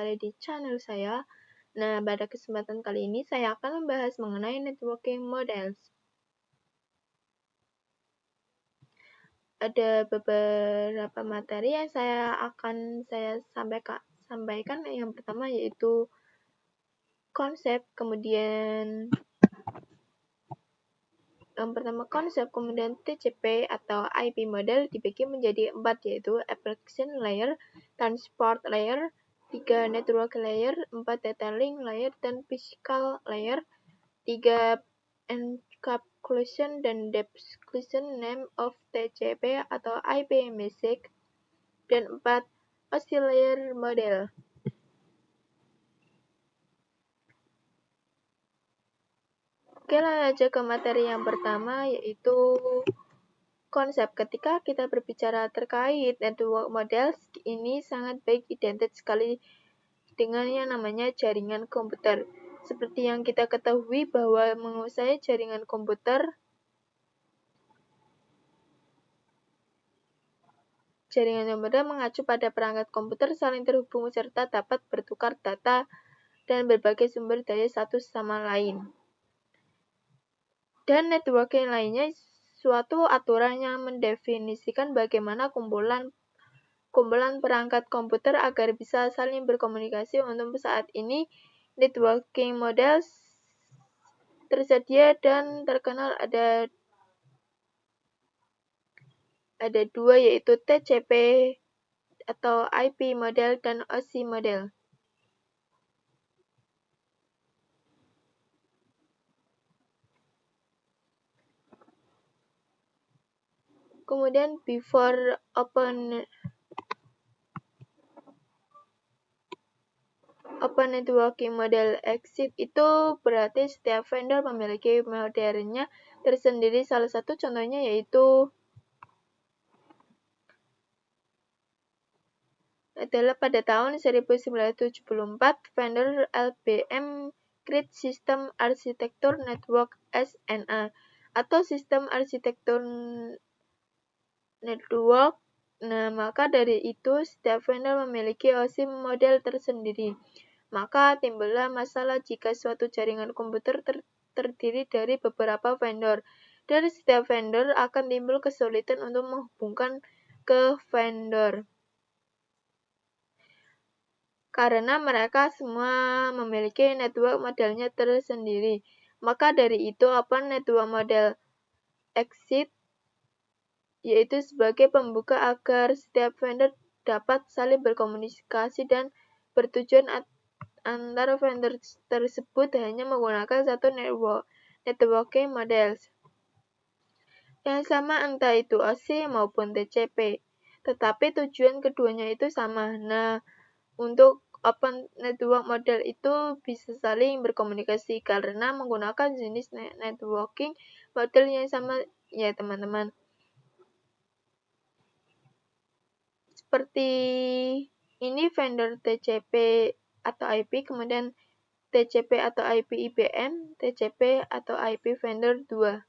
kembali di channel saya. Nah, pada kesempatan kali ini saya akan membahas mengenai networking models. Ada beberapa materi yang akan saya sampaikan. Yang pertama yaitu konsep, kemudian TCP atau IP model dibagi menjadi 4, yaitu application layer, transport layer, 3 network layer, 4 data link layer, dan physical layer, 3 encapsulation dan description name of TCP atau IP message, dan 4 oscillator model. Oke, lanjut aja ke materi yang pertama, yaitu konsep. Ketika kita berbicara terkait network models, ini sangat baik identik sekali dengan yang namanya jaringan komputer. Seperti yang kita ketahui bahwa menguasai jaringan komputer, mengacu pada perangkat komputer saling terhubung serta dapat bertukar data dan berbagai sumber daya satu sama lain. Dan networking lainnya suatu aturan yang mendefinisikan bagaimana kumpulan perangkat komputer agar bisa saling berkomunikasi. Untuk saat ini, networking models tersedia dan terkenal ada 2, yaitu TCP atau IP model dan OSI model. Kemudian before open networking model exist itu berarti setiap vendor memiliki modelnya tersendiri. Salah satu contohnya yaitu adalah pada tahun 1974 vendor LBM Grid System Architecture Network SNA atau Sistem Arsitektur Network. Nah, maka dari itu setiap vendor memiliki OSI model tersendiri. Maka timbullah masalah jika suatu jaringan komputer terdiri dari beberapa vendor. Dari setiap vendor akan timbul kesulitan untuk menghubungkan ke vendor, karena mereka semua memiliki network modelnya tersendiri. Maka dari itu Open Network Model exist yaitu sebagai pembuka agar setiap vendor dapat saling berkomunikasi dan bertujuan antara vendor tersebut hanya menggunakan satu networking models yang sama, entah itu OSI maupun TCP, tetapi tujuan keduanya itu sama. Nah, untuk Open Network Model itu bisa saling berkomunikasi karena menggunakan jenis networking model yang sama, ya teman-teman. Seperti ini vendor TCP atau IP, kemudian TCP atau IP IBM, TCP atau IP vendor 2.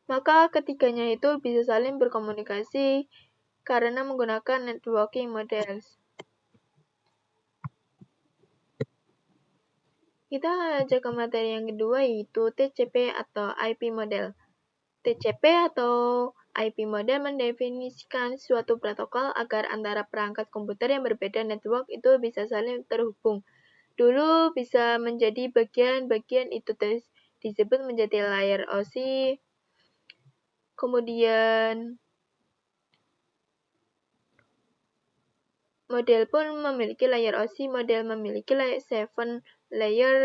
Maka ketiganya itu bisa saling berkomunikasi karena menggunakan networking models. Kita lanjut ke materi yang kedua, yaitu TCP atau IP model. TCP atau IP model mendefinisikan suatu protokol agar antara perangkat komputer yang berbeda network itu bisa saling terhubung. Dulu bisa menjadi bagian-bagian itu disebut menjadi layer OSI. Kemudian model pun memiliki layer OSI, model memiliki layer 7 layer.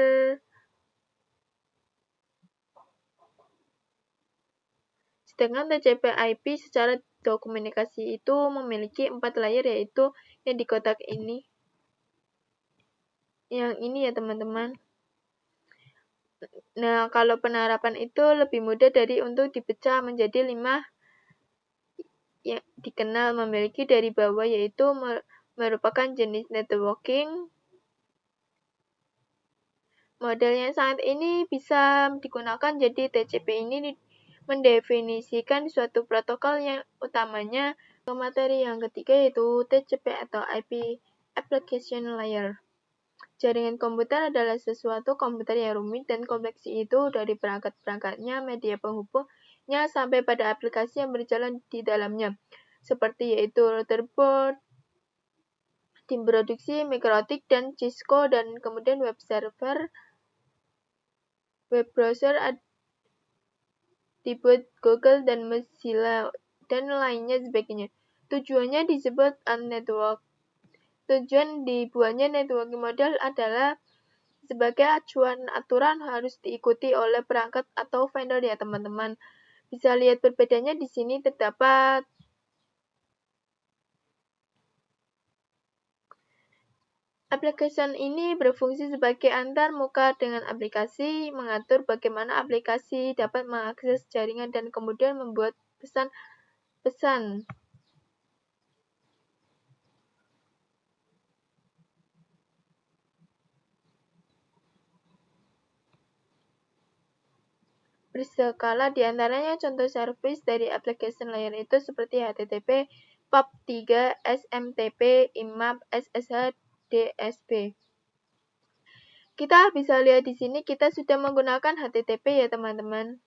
Sedangkan TCP IP secara dokumentasi itu memiliki 4 layer, yaitu yang di kotak ini. Yang ini ya teman-teman. Nah, kalau penerapan itu lebih mudah dari untuk dipecah menjadi 5 yang dikenal memiliki dari bawah, yaitu merupakan jenis networking. Model yang saat ini bisa digunakan, jadi TCP ini mendefinisikan suatu protokol yang utamanya. Materi yang ketiga yaitu TCP atau IP application layer. Jaringan komputer adalah sesuatu komputer yang rumit dan kompleks, itu dari perangkat-perangkatnya, media penghubungnya, sampai pada aplikasi yang berjalan di dalamnya, seperti yaitu motherboard, tim produksi, mikrotik, dan Cisco, dan kemudian web server, web browser dibuat Google dan Mozilla, dan lainnya sebagainya. Tujuannya disebut network. Tujuan dibuatnya networking model adalah sebagai acuan aturan harus diikuti oleh perangkat atau vendor ya teman-teman. Bisa lihat perbedaannya di sini terdapat aplikasi ini berfungsi sebagai antar muka dengan aplikasi, mengatur bagaimana aplikasi dapat mengakses jaringan dan kemudian membuat pesan-pesan. Berskala, di antaranya contoh service dari application layer itu seperti HTTP, POP3, SMTP, IMAP, SSH, DSP. Kita bisa lihat di sini kita sudah menggunakan HTTP ya teman-teman.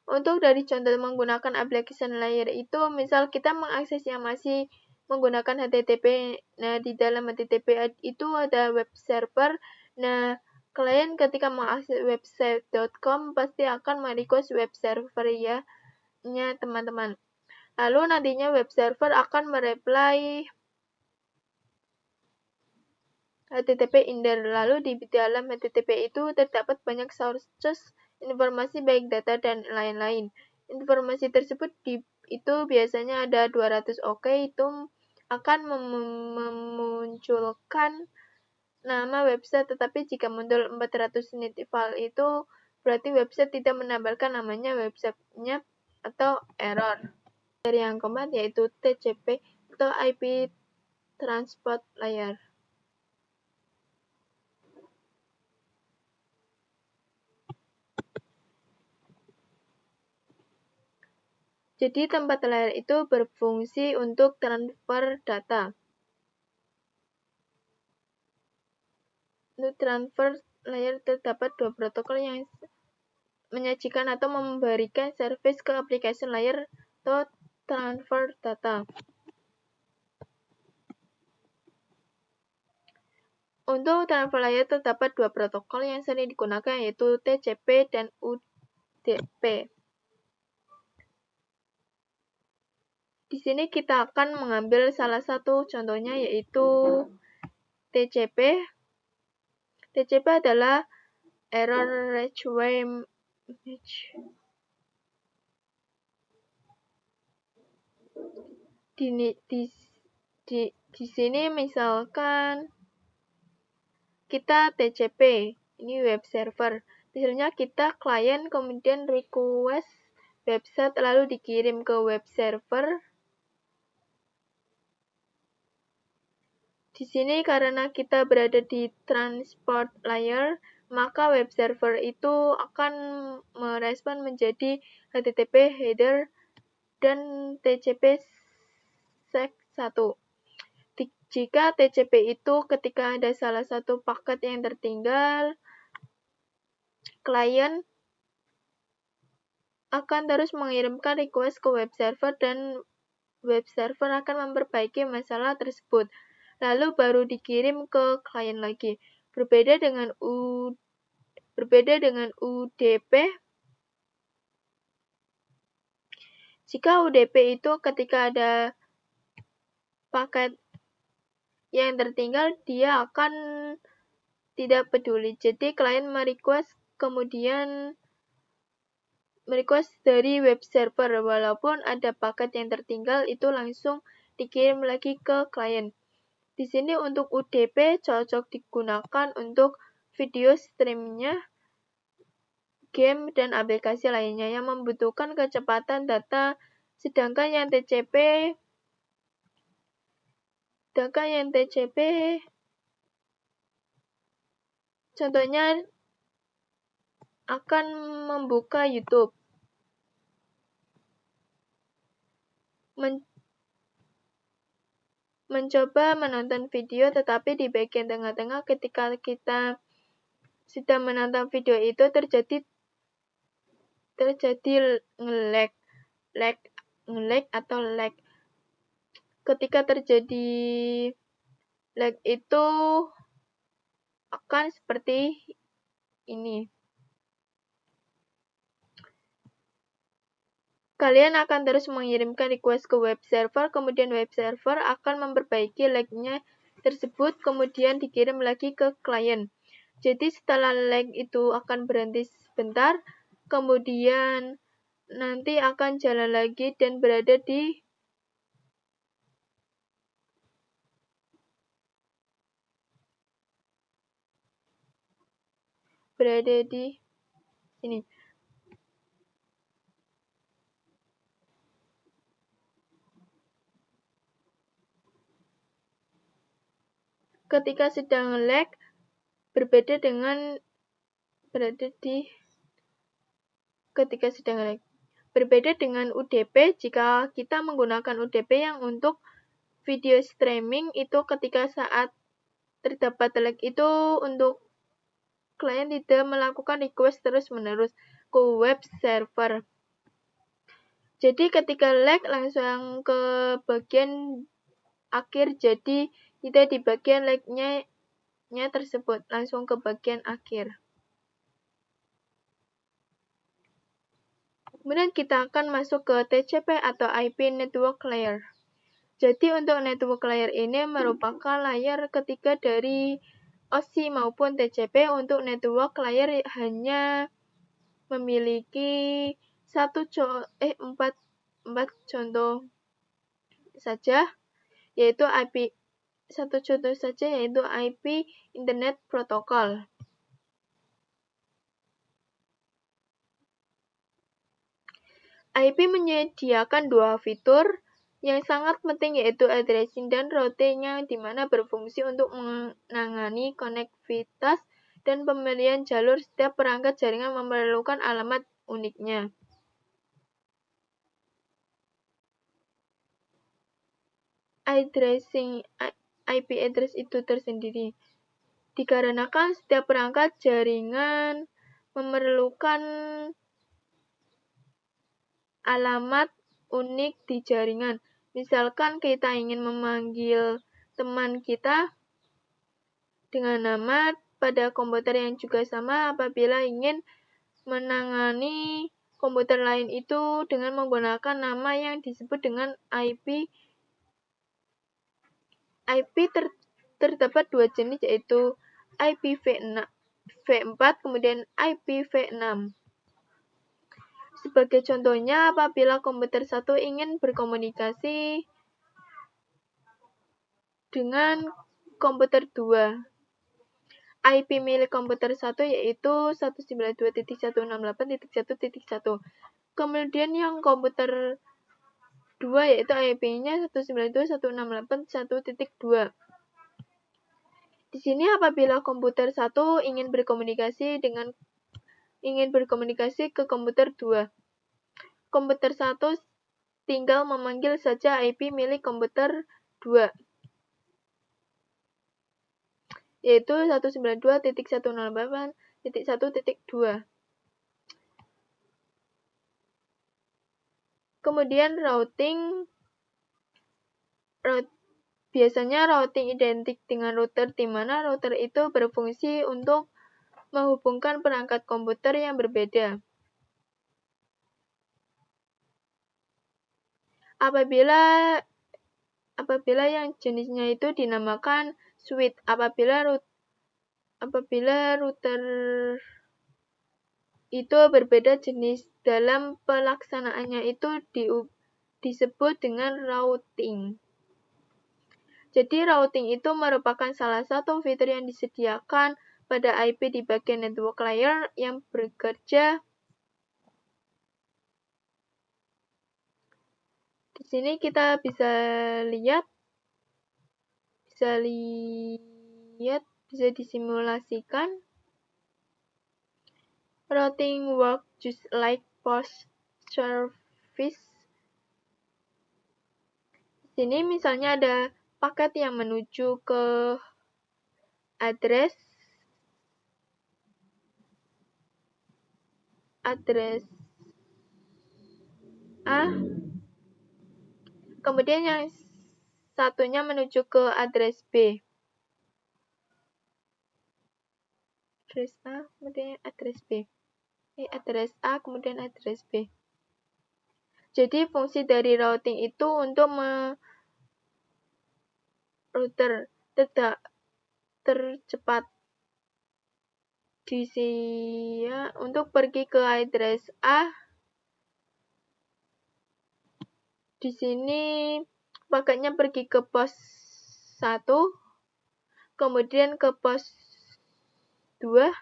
Untuk dari contoh menggunakan application layer itu, misal kita mengakses yang masih menggunakan HTTP. Nah, di dalam HTTP itu ada web server. Nah, klien ketika mengakses website.com pasti akan merequest web server ya, teman-teman. Lalu nantinya web server akan mereply HTTP indir. Lalu di dalam HTTP itu terdapat banyak sources informasi baik data dan lain-lain. Informasi tersebut itu biasanya ada 200 OK, itu akan memunculkan nama website, tetapi jika muncul 400 unit file itu berarti website tidak menambahkan namanya websitenya atau error. Dari yang keempat yaitu TCP atau IP Transport Layer. Jadi tempat layer itu berfungsi untuk transfer data. Untuk transfer layer terdapat dua protokol yang menyajikan atau memberikan service ke application layer atau transfer data. Untuk transfer layer terdapat dua protokol yang sering digunakan yaitu TCP dan UDP. Di sini kita akan mengambil salah satu contohnya yaitu TCP. TCP adalah Error Rageway Image. Di sini misalkan kita TCP, ini web server. Misalnya kita klien kemudian request website lalu dikirim ke web server. Di sini karena kita berada di transport layer, maka web server itu akan merespon menjadi HTTP header dan TCP seg 1. Jika TCP itu ketika ada salah satu paket yang tertinggal, klien akan terus mengirimkan request ke web server dan web server akan memperbaiki masalah tersebut. Lalu baru dikirim ke klien lagi. Berbeda dengan UDP. Jika UDP itu ketika ada paket yang tertinggal, dia akan tidak peduli. Jadi klien merequest dari web server, walaupun ada paket yang tertinggal itu langsung dikirim lagi ke klien. Di sini untuk UDP cocok digunakan untuk video streamingnya, game dan aplikasi lainnya yang membutuhkan kecepatan data, sedangkan yang TCP contohnya akan membuka YouTube. mencoba menonton video, tetapi di bagian tengah-tengah ketika kita sudah menonton video itu terjadi nge-lag atau lag. Ketika terjadi lag itu akan seperti ini. Kalian akan terus mengirimkan request ke web server, kemudian web server akan memperbaiki lag-nya tersebut, kemudian dikirim lagi ke klien. Jadi setelah lag itu akan berhenti sebentar, kemudian nanti akan jalan lagi dan berada di sini. Ketika sedang lag, berbeda dengan ketika sedang lag. Berbeda dengan UDP, jika kita menggunakan UDP yang untuk video streaming itu ketika saat terdapat lag itu untuk klien tidak melakukan request terus-menerus ke web server. Jadi ketika lag langsung ke bagian akhir, jadi tidak di bagian lag-nya tersebut, langsung ke bagian akhir. Kemudian kita akan masuk ke TCP atau IP Network Layer. Jadi untuk network layer ini merupakan layer ketiga dari OSI maupun TCP. Untuk network layer hanya memiliki empat contoh saja, yaitu satu contoh saja, yaitu IP Internet Protocol. IP menyediakan dua fitur yang sangat penting, yaitu addressing dan routing, yang dimana berfungsi untuk menangani konektivitas dan pemilihan jalur. Setiap perangkat jaringan memerlukan alamat uniknya. IP address itu tersendiri dikarenakan setiap perangkat jaringan memerlukan alamat unik di jaringan. Misalkan kita ingin memanggil teman kita dengan nama pada komputer yang juga sama, apabila ingin menangani komputer lain itu dengan menggunakan nama yang disebut dengan IP. Terdapat dua jenis, yaitu IPv4 kemudian IPv6. Sebagai contohnya, apabila komputer 1 ingin berkomunikasi dengan komputer 2, IP milik komputer 1 yaitu 192.168.1.1. Kemudian yang komputer 2 yaitu IP-nya 192.168.1.2. Di sini apabila komputer 1 ingin berkomunikasi ke komputer 2, komputer 1 tinggal memanggil saja IP milik komputer 2, yaitu 192.168.1.2. Kemudian biasanya routing identik dengan router, di mana router itu berfungsi untuk menghubungkan perangkat komputer yang berbeda. Apabila yang jenisnya itu dinamakan switch, apabila router itu berbeda jenis, dalam pelaksanaannya itu disebut dengan routing. Jadi routing itu merupakan salah satu fitur yang disediakan pada IP di bagian network layer yang bekerja. Di sini kita bisa disimulasikan. Routing work just like post service. Di sini misalnya ada paket yang menuju ke address A, kemudian yang satunya menuju ke address B. Address A, kemudian address B. Address A, kemudian address B. Jadi fungsi dari routing itu untuk router tercepat untuk pergi ke address A. Di sini paketnya pergi ke pos 1, kemudian ke pos 2,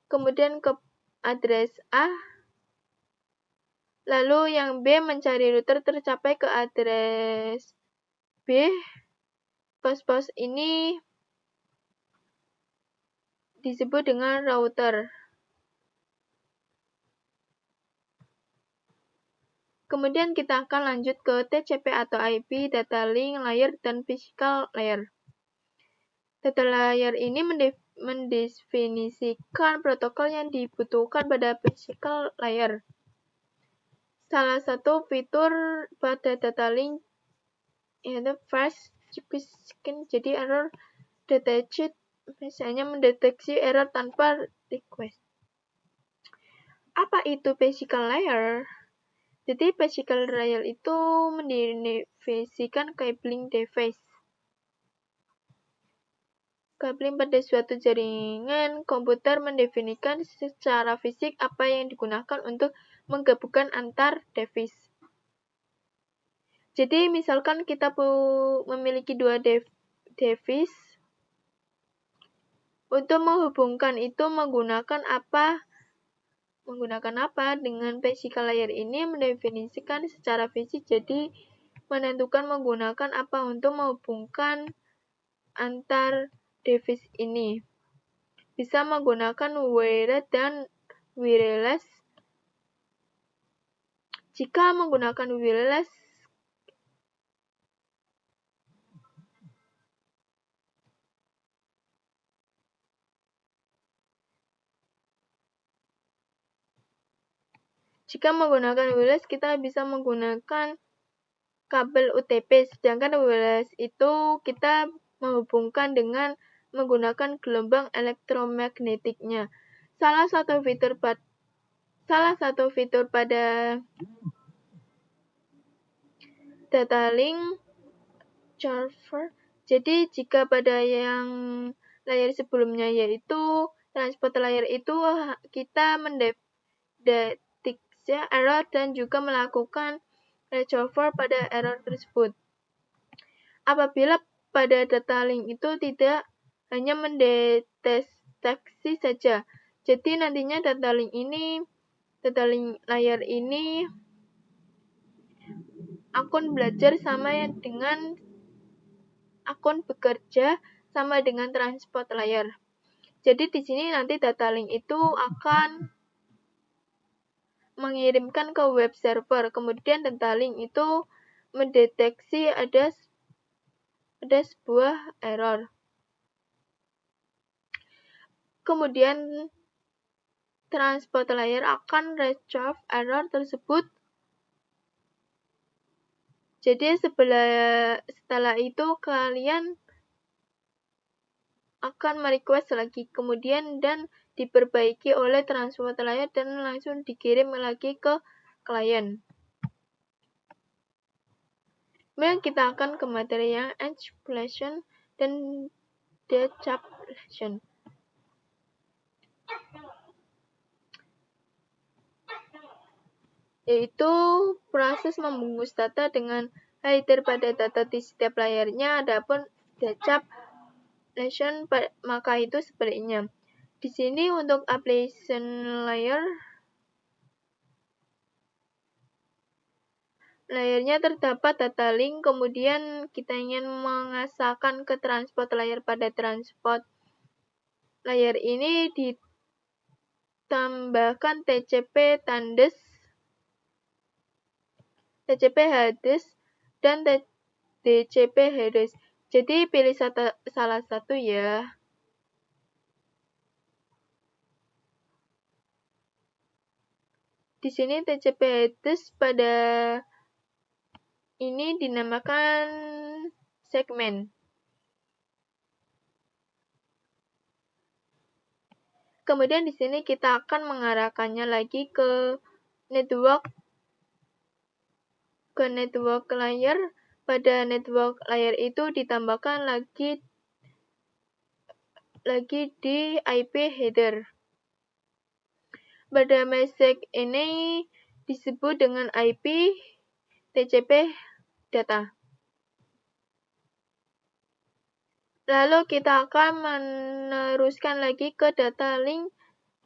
kemudian ke address A, lalu yang B mencari router tercapai ke address B. Pos-pos ini disebut dengan router. Kemudian kita akan lanjut ke TCP atau IP, data link layer, dan physical layer. Data layer ini mendefinisikan protokol yang dibutuhkan pada physical layer. Salah satu fitur pada data link yaitu fast scan, jadi error detected, misalnya mendeteksi error tanpa request. Apa itu physical layer? Jadi physical layer itu mendefinisikan cabling device. Cabling pada suatu jaringan komputer mendefinisikan secara fisik apa yang digunakan untuk menggabungkan antar device. Jadi misalkan kita memiliki dua device, untuk menghubungkan itu menggunakan apa? Dengan physical layer ini mendefinisikan secara fisik, jadi menentukan menggunakan apa untuk menghubungkan antar device ini. Bisa menggunakan wired dan wireless. Jika menggunakan wireless, kita bisa menggunakan kabel UTP, sedangkan wireless itu kita menghubungkan dengan menggunakan gelombang elektromagnetiknya. Salah satu fitur pada data link server. Jadi jika pada yang layer sebelumnya yaitu transport layer itu kita mendeteksi error dan juga melakukan resolver pada error tersebut. Apabila pada data link itu tidak hanya mendeteksi saja, jadi nantinya data link layer ini akun bekerja sama dengan transport layer. Jadi di sini nanti data link itu akan mengirimkan ke web server, kemudian data link itu mendeteksi ada sebuah error. Kemudian transport layer akan resolve error tersebut. Jadi setelah itu kalian akan merequest lagi, kemudian dan diperbaiki oleh transport layer dan langsung dikirim lagi ke klien. Kemudian kita akan ke materi yang encapsulation dan decapsulation. Yaitu proses membungkus data dengan header pada data di setiap layernya. Adapun decapsulation maka itu sebaliknya. Di sini untuk application layer, layernya terdapat data link, kemudian kita ingin mengasahkan ke transport layer. Pada transport layer ini ditambahkan TCP tandes, TCP headers, dan DCP headers. Jadi pilih salah satu ya. Di sini TCP address pada ini dinamakan segmen. Kemudian di sini kita akan mengarahkannya lagi ke network layer. Pada network layer itu ditambahkan lagi di IP header. Pada message ini disebut dengan IP TCP data. Lalu kita akan meneruskan lagi ke data link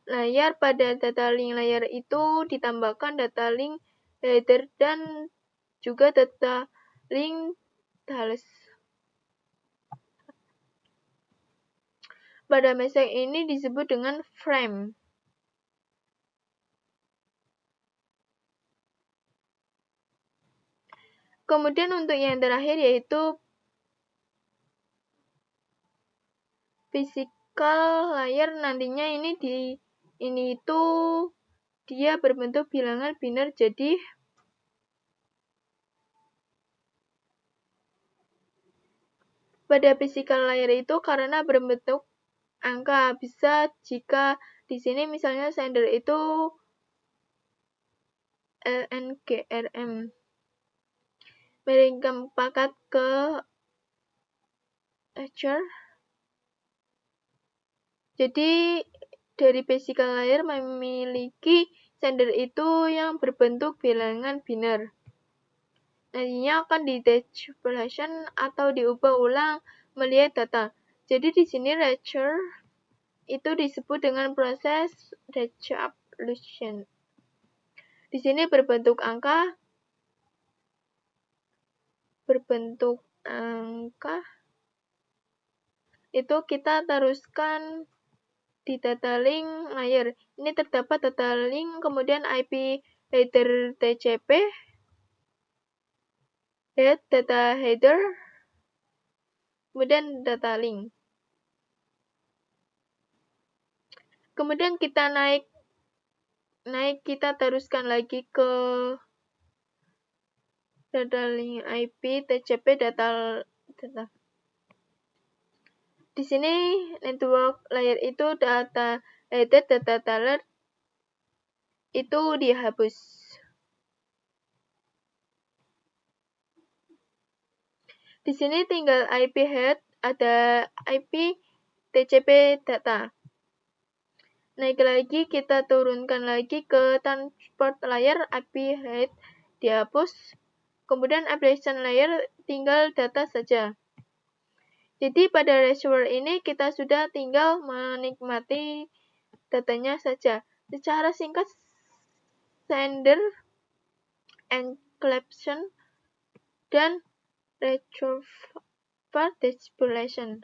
layer. Pada data link layer itu ditambahkan data link header dan juga data link tails. Pada message ini disebut dengan frame. Kemudian untuk yang terakhir yaitu physical layer. Nantinya ini itu dia berbentuk bilangan biner. Jadi pada physical layer itu karena berbentuk angka, bisa jika di sini misalnya sender itu LNGRM. Mereka paket ke ledger. Jadi dari physical layer memiliki sender itu yang berbentuk bilangan biner. Nantinya akan di decryption atau diubah ulang melihat data. Jadi di sini ledger itu disebut dengan proses decryption. Di sini berbentuk angka, itu kita teruskan di data link layer. Ini terdapat data link, kemudian IP header TCP, data header, kemudian data link. Kemudian kita naik kita teruskan lagi ke data link IP TCP data. Di sini network layer itu data header, data tails itu dihapus. Di sini tinggal IP head, ada IP TCP data. Naik lagi, kita turunkan lagi ke transport layer, IP head dihapus. Kemudian application layer tinggal data saja. Jadi pada receiver ini kita sudah tinggal menikmati datanya saja. Secara singkat, sender, encryption, dan retrieval decryption.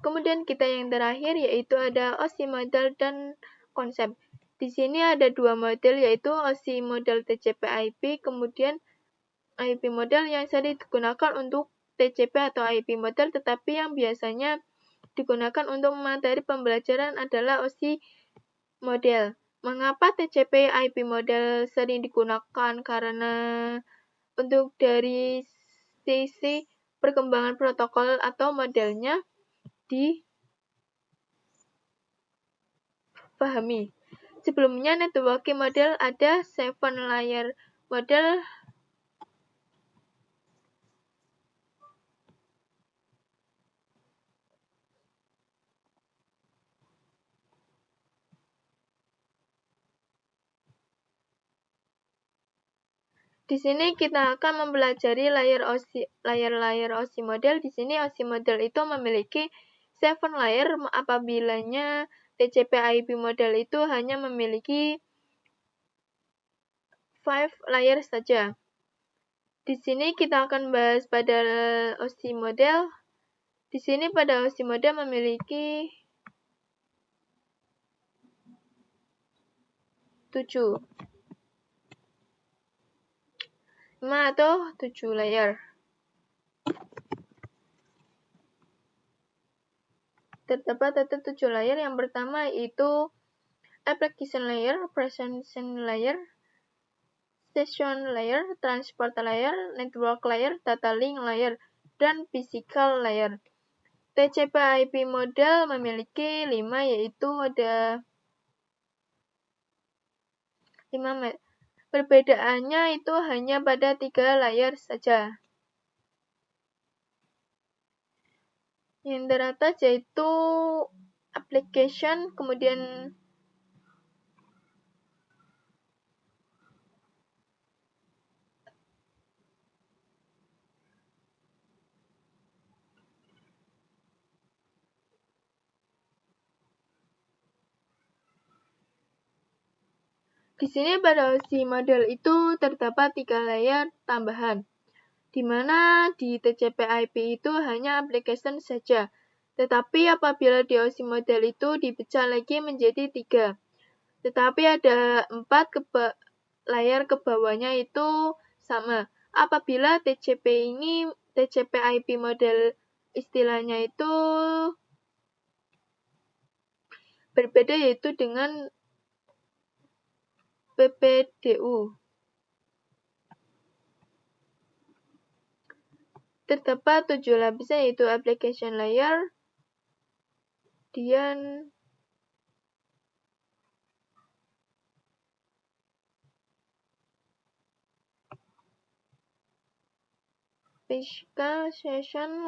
Kemudian kita yang terakhir yaitu ada OSI model dan konsep. Di sini ada dua model yaitu OSI model TCP/IP, kemudian IP model yang sering digunakan untuk TCP atau IP model, tetapi yang biasanya digunakan untuk materi pembelajaran adalah OSI model. Mengapa TCP/IP model sering digunakan? Karena untuk dari sisi perkembangan protokol atau modelnya dipahami. Sebelumnya networking model ada 7 layer model. Di sini kita akan mempelajari layer OSI model. Di sini OSI model itu memiliki 7 layer apabila TCP/IP model itu hanya memiliki 5 layer saja. Di sini kita akan bahas pada OSI model. Di sini pada OSI model memiliki 7. 5 atau 7 layer. Terdapat ada 7 layer. Yang pertama itu application layer, presentation layer, session layer, transport layer, network layer, data link layer, dan physical layer. TCP/IP model memiliki 5, yaitu ada 5. Perbedaannya itu hanya pada 3 layer saja. Yang teratas yaitu application, kemudian di sini pada OSI model itu terdapat 3 layer tambahan, di mana di TCP/IP itu hanya application saja. Tetapi apabila di OSI model itu dipecah lagi menjadi 3. Tetapi ada 4 layer ke bawahnya itu sama. Apabila TCP/IP model istilahnya itu berbeda, yaitu dengan PPDU. Terdapat 7 lapisan, yaitu application layer, kemudian physical session